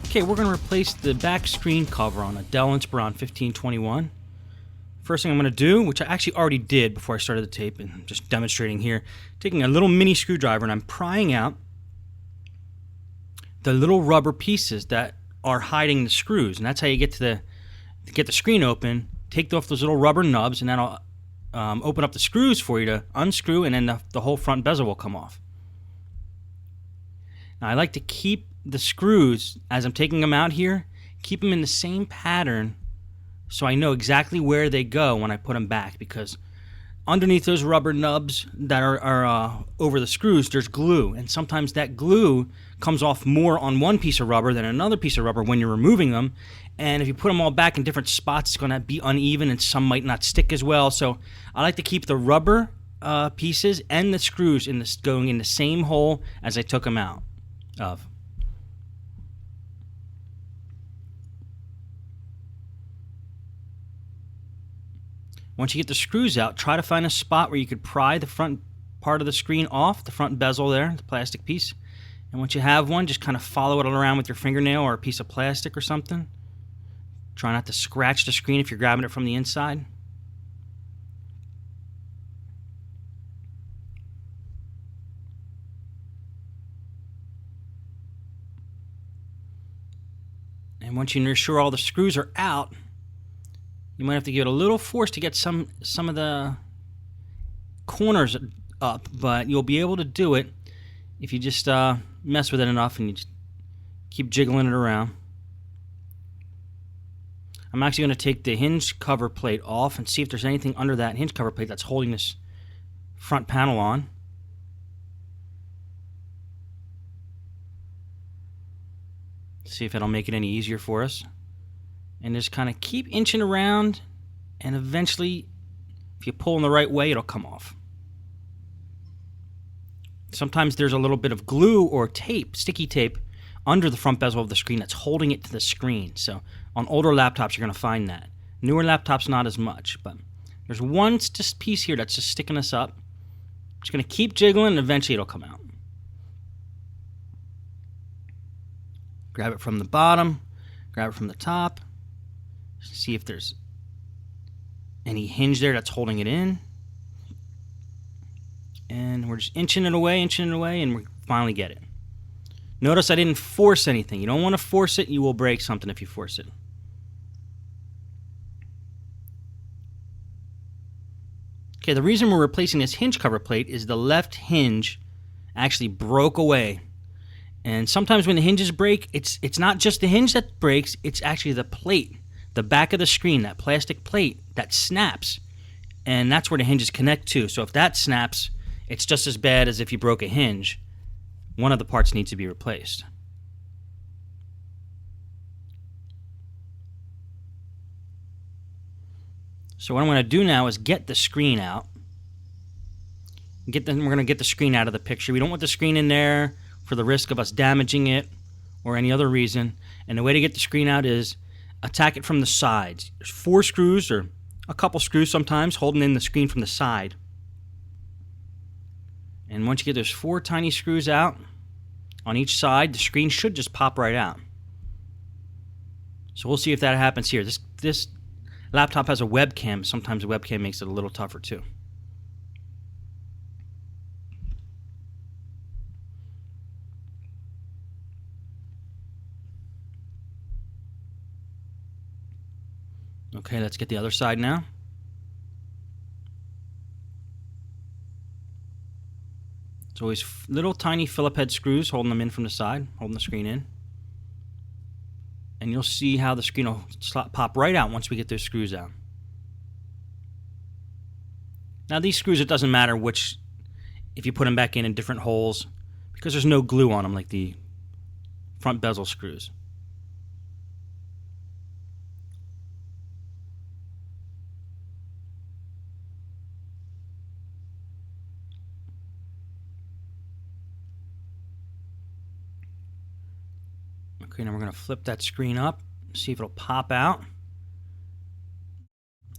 Okay, we're going to replace the back screen cover on a Dell Inspiron 1521. First thing I'm going to do, which I actually already did before I started the tape, and I'm just demonstrating here, taking a little mini screwdriver and I'm prying out the little rubber pieces that are hiding the screws, and that's how you get to get the screen open. Take off those little rubber nubs, and that'll open up the screws for you to unscrew, and then the whole front bezel will come off. Now I like to keep the screws, as I'm taking them out here, keep them in the same pattern so I know exactly where they go when I put them back, because underneath those rubber nubs that are over the screws, there's glue, and sometimes that glue comes off more on one piece of rubber than another piece of rubber when you're removing them, and if you put them all back in different spots, it's going to be uneven and some might not stick as well. So I like to keep the rubber pieces and the screws going in the same hole as I took them out of. Once you get the screws out, try to find a spot where you could pry the front part of the screen off, the front bezel there, the plastic piece. And once you have one, just kind of follow it around with your fingernail or a piece of plastic or something. Try not to scratch the screen if you're grabbing it from the inside. And once you're sure all the screws are out, you might have to give it a little force to get some of the corners up, but you'll be able to do it if you just mess with it enough and you just keep jiggling it around. I'm actually going to take the hinge cover plate off and see if there's anything under that hinge cover plate that's holding this front panel on. See if it'll make it any easier for us. And just kind of keep inching around, and eventually, if you pull in the right way, it'll come off. Sometimes there's a little bit of glue or tape, sticky tape, under the front bezel of the screen that's holding it to the screen. So on older laptops, you're going to find that. Newer laptops, not as much, but there's one just piece here that's just sticking us up. Just going to keep jiggling, and eventually it'll come out. Grab it from the bottom, grab it from the top. See if there's any hinge there that's holding it in. And we're just inching it away, and we finally get it. Notice I didn't force anything. You don't want to force it. You will break something if you force it. Okay, the reason we're replacing this hinge cover plate is the left hinge actually broke away. And sometimes when the hinges break, it's not just the hinge that breaks, it's actually the plate. The back of the screen, that plastic plate, that snaps. And that's where the hinges connect to. So if that snaps, it's just as bad as if you broke a hinge. One of the parts needs to be replaced. So what I'm going to do now is get the screen out. We're going to get the screen out of the picture. We don't want the screen in there for the risk of us damaging it or any other reason. And the way to get the screen out is attack it from the sides. There's 4 screws, or a couple screws sometimes, holding in the screen from the side. And once you get those 4 tiny screws out on each side, the screen should just pop right out. So we'll see if that happens here. This laptop has a webcam. Sometimes a webcam makes it a little tougher too. Okay, let's get the other side now. It's always little tiny Phillip head screws holding them in from the side, holding the screen in. And you'll see how the screen will pop right out once we get those screws out. Now these screws, it doesn't matter which, if you put them back in different holes, because there's no glue on them like the front bezel screws. Okay, now we're going to flip that screen up, see if it'll pop out.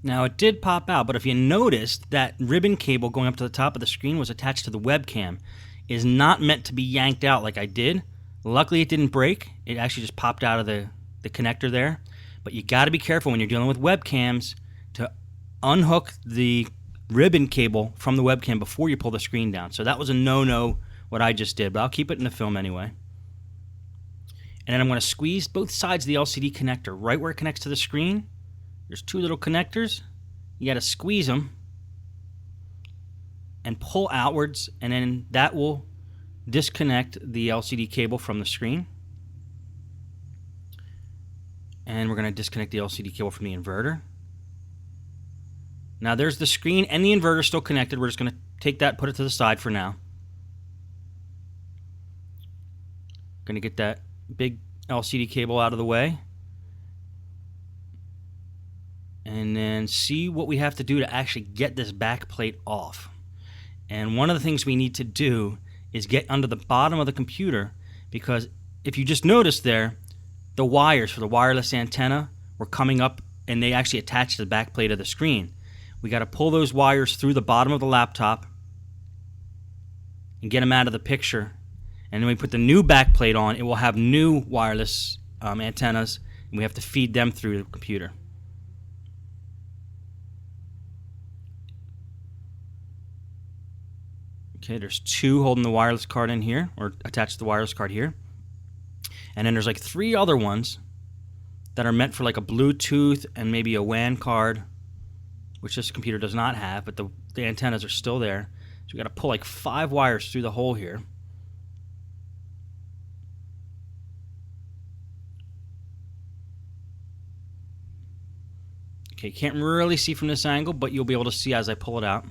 Now it did pop out, but if you noticed, that ribbon cable going up to the top of the screen was attached to the webcam. It is not meant to be yanked out like I did. Luckily, it didn't break. It actually just popped out of the connector there. But you got to be careful when you're dealing with webcams to unhook the ribbon cable from the webcam before you pull the screen down. So that was a no-no what I just did, but I'll keep it in the film anyway. And then I'm going to squeeze both sides of the LCD connector right where it connects to the screen. There's two little connectors. You got to squeeze them and pull outwards, and then that will disconnect the LCD cable from the screen. And we're going to disconnect the LCD cable from the inverter. Now there's the screen and the inverter still connected. We're just going to take that, put it to the side for now. Going to get that big LCD cable out of the way. And then see what we have to do to actually get this back plate off. And one of the things we need to do is get under the bottom of the computer, because if you just notice there, the wires for the wireless antenna were coming up and they actually attached to the back plate of the screen. We got to pull those wires through the bottom of the laptop and get them out of the picture. And then we put the new back plate on. It will have new wireless antennas, and we have to feed them through the computer. Okay, there's two holding the wireless card in here, or attached to the wireless card here. And then there's like three other ones that are meant for like a Bluetooth and maybe a WAN card, which this computer does not have, but the antennas are still there. So we got to pull like 5 wires through the hole here. Okay, can't really see from this angle, but you'll be able to see as I pull it out.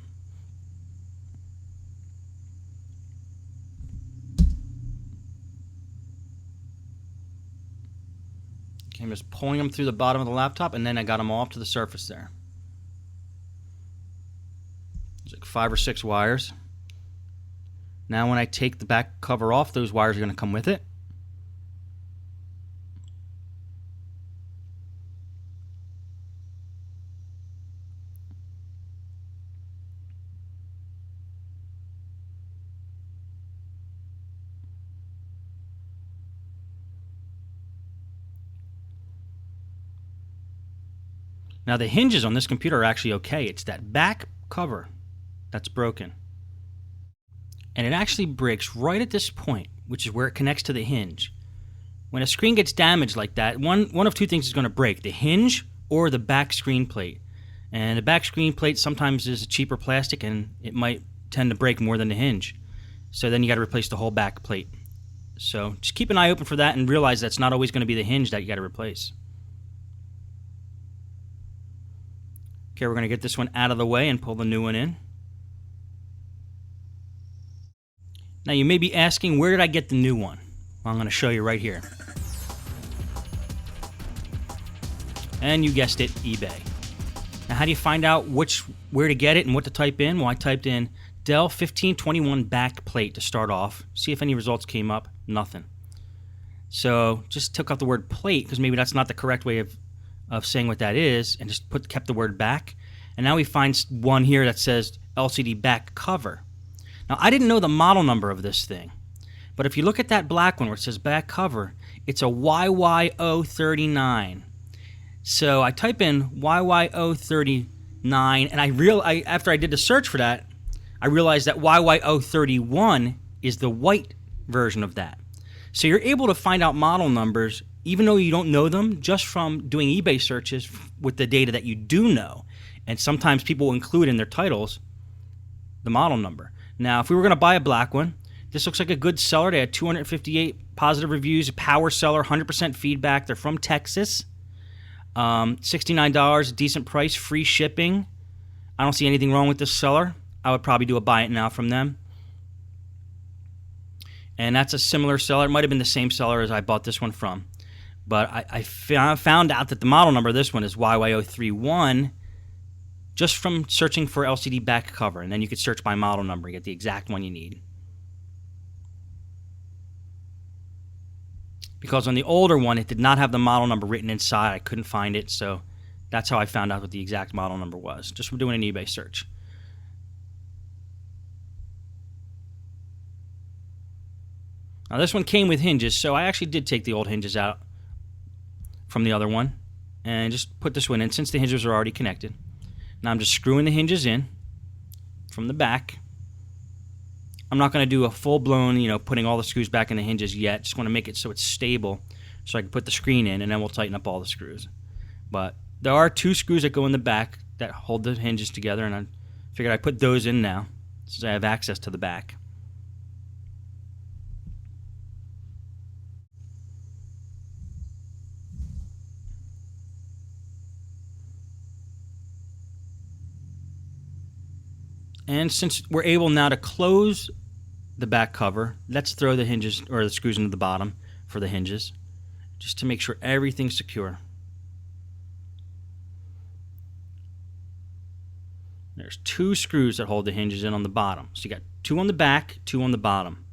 I'm just pulling them through the bottom of the laptop, and then I got them all up to the surface there. There's like 5 or 6 wires. Now when I take the back cover off, those wires are going to come with it. Now the hinges on this computer are actually okay. It's that back cover that's broken. And it actually breaks right at this point, which is where it connects to the hinge. When a screen gets damaged like that, one of two things is going to break: the hinge or the back screen plate. And the back screen plate sometimes is a cheaper plastic, and it might tend to break more than the hinge. So then you got to replace the whole back plate. So just keep an eye open for that, and realize that's not always going to be the hinge that you got to replace. Okay, we're going to get this one out of the way and pull the new one in. Now you may be asking, where did I get the new one? Well, I'm going to show you right here. And you guessed it, eBay. Now how do you find out where to get it and what to type in? Well, I typed in Dell 1521 back plate to start off. See if any results came up. Nothing. So just took out the word plate, because maybe that's not the correct way of saying what that is, and just kept the word back. And now we find one here that says LCD back cover. Now I didn't know the model number of this thing, but if you look at that black one where it says back cover, it's a YY039. So I type in YY039, and after I did the search for that, I realized that YY031 is the white version of that. So you're able to find out model numbers even though you don't know them, just from doing eBay searches with the data that you do know. And sometimes people will include in their titles the model number. Now, if we were going to buy a black one, this looks like a good seller. They had 258 positive reviews, a power seller, 100% feedback. They're from Texas. $69, a decent price, free shipping. I don't see anything wrong with this seller. I would probably do a buy it now from them. And that's a similar seller. It might have been the same seller as I bought this one from. But I found out that the model number of this one is YY031 just from searching for LCD back cover. And then you could search by model number and get the exact one you need. Because on the older one, it did not have the model number written inside. I couldn't find it, so that's how I found out what the exact model number was, just from doing an eBay search. Now this one came with hinges, so I actually did take the old hinges out from the other one and just put this one in since the hinges are already connected. Now I'm just screwing the hinges in from the back. I'm not going to do a full-blown, putting all the screws back in the hinges yet. Just want to make it so it's stable so I can put the screen in, and then we'll tighten up all the screws. But there are 2 screws that go in the back that hold the hinges together, and I figured I'd put those in now since I have access to the back. And since we're able now to close the back cover, let's throw the hinges or the screws into the bottom for the hinges, just to make sure everything's secure. There's 2 screws that hold the hinges in on the bottom. So you got 2 on the back, 2 on the bottom.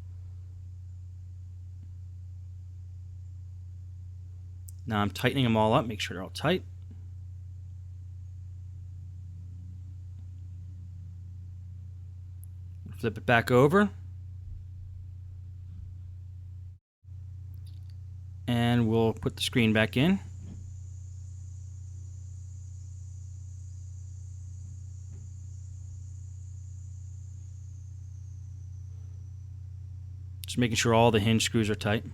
Now I'm tightening them all up, make sure they're all tight. Flip it back over. And we'll put the screen back in. Just making sure all the hinge screws are tight.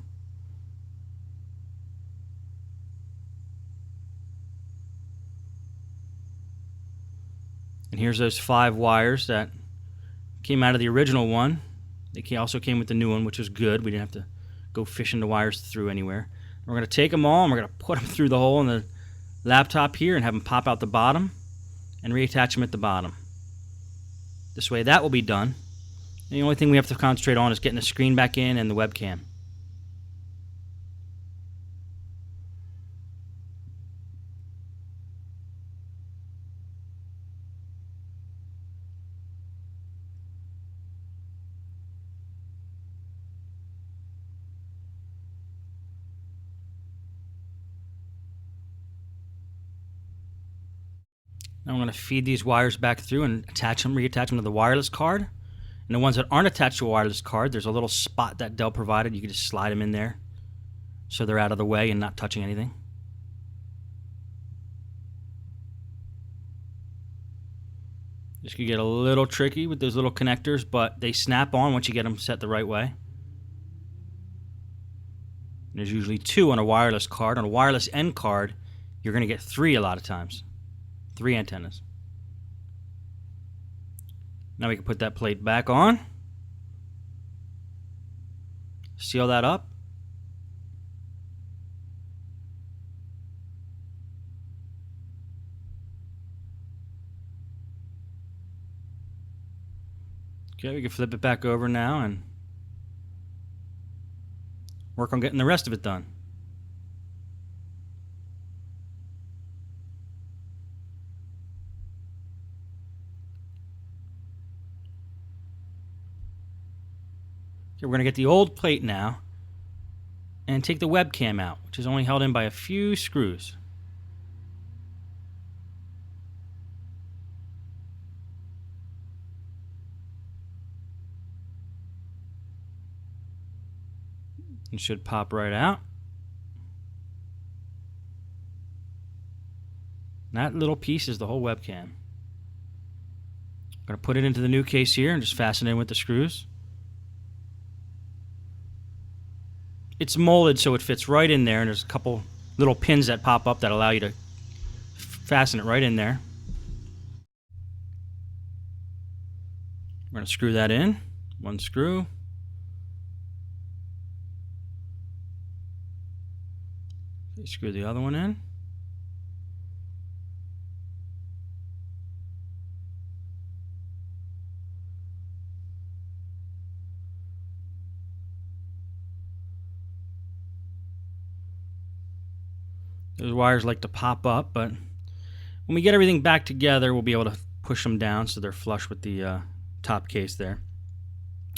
And here's those 5 wires that came out of the original one. They also came with the new one, which was good. We didn't have to go fishing the wires through anywhere. We're going to take them all and we're going to put them through the hole in the laptop here and have them pop out the bottom and reattach them at the bottom. This way that will be done. And the only thing we have to concentrate on is getting the screen back in and the webcam. Now I'm going to feed these wires back through and reattach them to the wireless card. And the ones that aren't attached to a wireless card, there's a little spot that Dell provided. You can just slide them in there so they're out of the way and not touching anything. This could get a little tricky with those little connectors, but they snap on once you get them set the right way. And there's usually 2 on a wireless card. On a wireless end card, you're going to get 3 a lot of times. 3 antennas. Now we can put that plate back on. Seal that up. Okay, we can flip it back over now and work on getting the rest of it done. Okay, we're going to get the old plate now and take the webcam out, which is only held in by a few screws. It should pop right out. That little piece is the whole webcam. I'm going to put it into the new case here and just fasten it in with the screws. It's molded so it fits right in there, and there's a couple little pins that pop up that allow you to fasten it right in there. We're going to screw that in. 1 screw. Okay, screw the other one in. Those wires like to pop up, but when we get everything back together, we'll be able to push them down so they're flush with the top case there.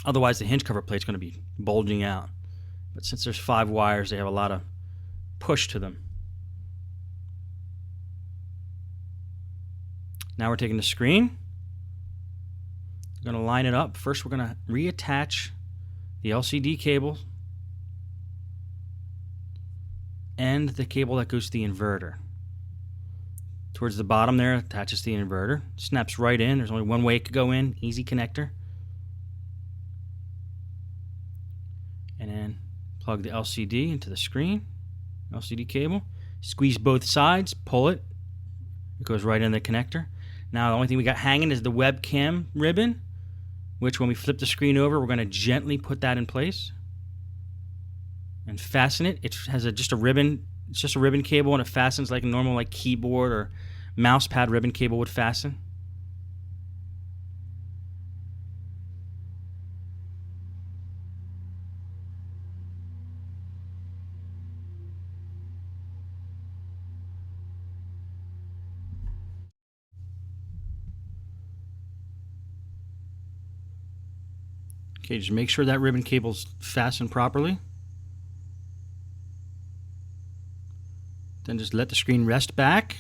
Otherwise, the hinge cover plate's going to be bulging out. But since there's 5 wires, they have a lot of push to them. Now we're taking the screen. We're going to line it up. First, we're going to reattach the LCD cable and the cable that goes to the inverter. Towards the bottom there, attaches to the inverter. Snaps right in. There's only one way it could go in. Easy connector. And then plug the LCD into the screen. LCD cable. Squeeze both sides. Pull it. It goes right in the connector. Now the only thing we got hanging is the webcam ribbon, which when we flip the screen over, we're going to gently put that in place and fasten it. It has just a ribbon. It's just a ribbon cable, and it fastens like a normal keyboard or mouse pad ribbon cable would fasten. Okay, just make sure that ribbon cable's fastened properly. Then just let the screen rest back.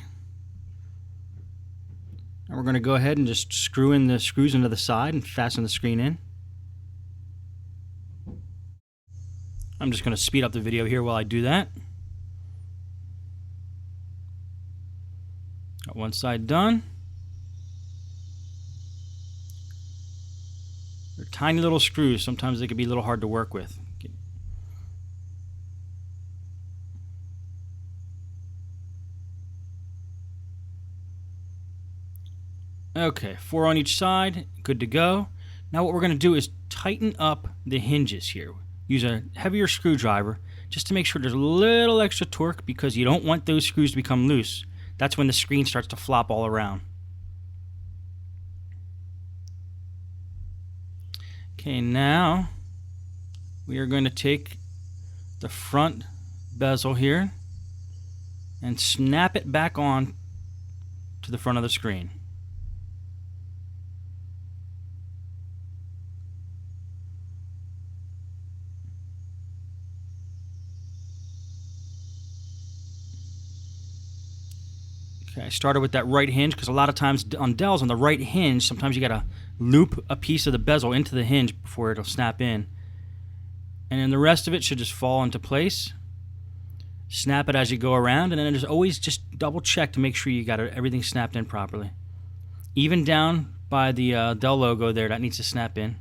And we're going to go ahead and just screw in the screws into the side and fasten the screen in. I'm just going to speed up the video here while I do that. Got one side done. They're tiny little screws. Sometimes they can be a little hard to work with. Okay, 4 on each side, good to go. Now what we're going to do is tighten up the hinges here. Use a heavier screwdriver just to make sure there's a little extra torque, because you don't want those screws to become loose. That's when the screen starts to flop all around. Okay, now we are going to take the front bezel here and snap it back on to the front of the screen. Okay, I started with that right hinge because a lot of times on Dells, on the right hinge, sometimes you got to loop a piece of the bezel into the hinge before it'll snap in. And then the rest of it should just fall into place. Snap it as you go around, and then just always just double check to make sure you got everything snapped in properly. Even down by the Dell logo there, that needs to snap in.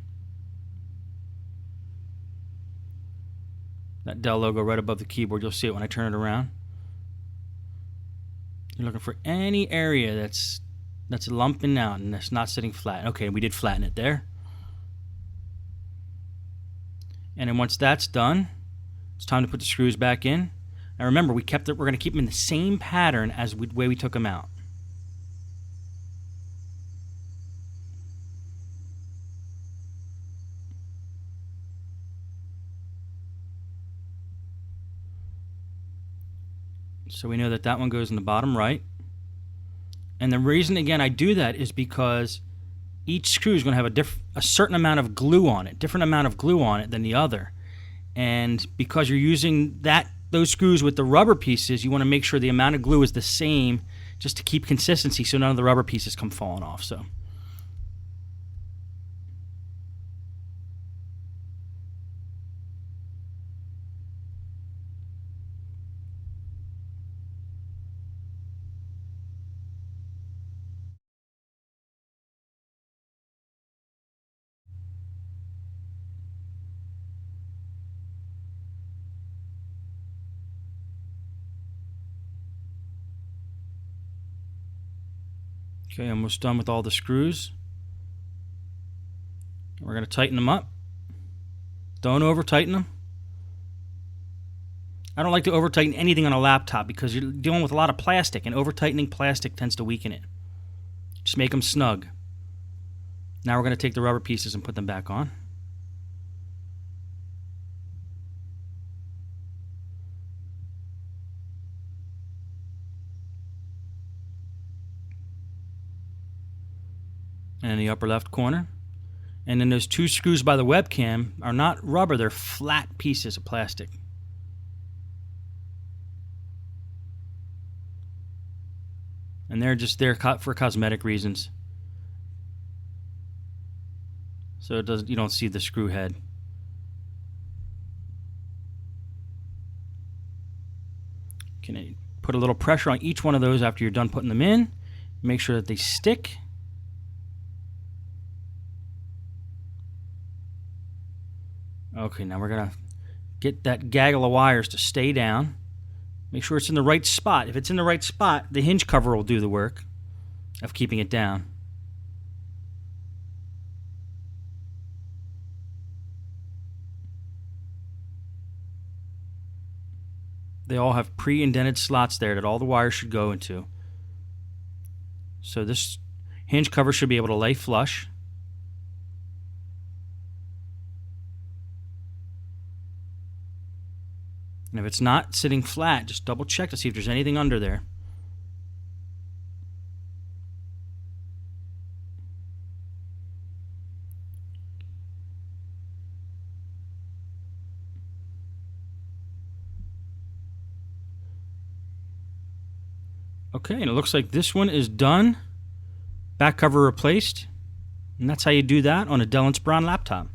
That Dell logo right above the keyboard, you'll see it when I turn it around. You're looking for any area that's lumping out and that's not sitting flat. Okay, we did flatten it there. And then once that's done, it's time to put the screws back in. Now remember, we're going to keep them in the same pattern as the way we took them out. So we know that that one goes in the bottom right. And the reason, again, I do that is because each screw is going to have a certain amount of glue on it, different amount of glue on it than the other. And because you're using those screws with the rubber pieces, you want to make sure the amount of glue is the same just to keep consistency so none of the rubber pieces come falling off. So. Okay, almost done with all the screws. We're going to tighten them up. Don't over tighten them. I don't like to over tighten anything on a laptop because you're dealing with a lot of plastic, and over tightening plastic tends to weaken it. Just make them snug. Now we're going to take the rubber pieces and put them back on. And in the upper left corner. And then those two screws by the webcam are not rubber, they're flat pieces of plastic. And they're just there for cosmetic reasons. So you don't see the screw head. Can put a little pressure on each one of those after you're done putting them in. Make sure that they stick. Okay, now we're going to get that gaggle of wires to stay down. Make sure it's in the right spot. If it's in the right spot, the hinge cover will do the work of keeping it down. They all have pre-indented slots there that all the wires should go into. So this hinge cover should be able to lay flush. And if it's not sitting flat, just double check to see if there's anything under there. Okay, and it looks like this one is done. Back cover replaced. And that's how you do that on a Dell Inspiron laptop.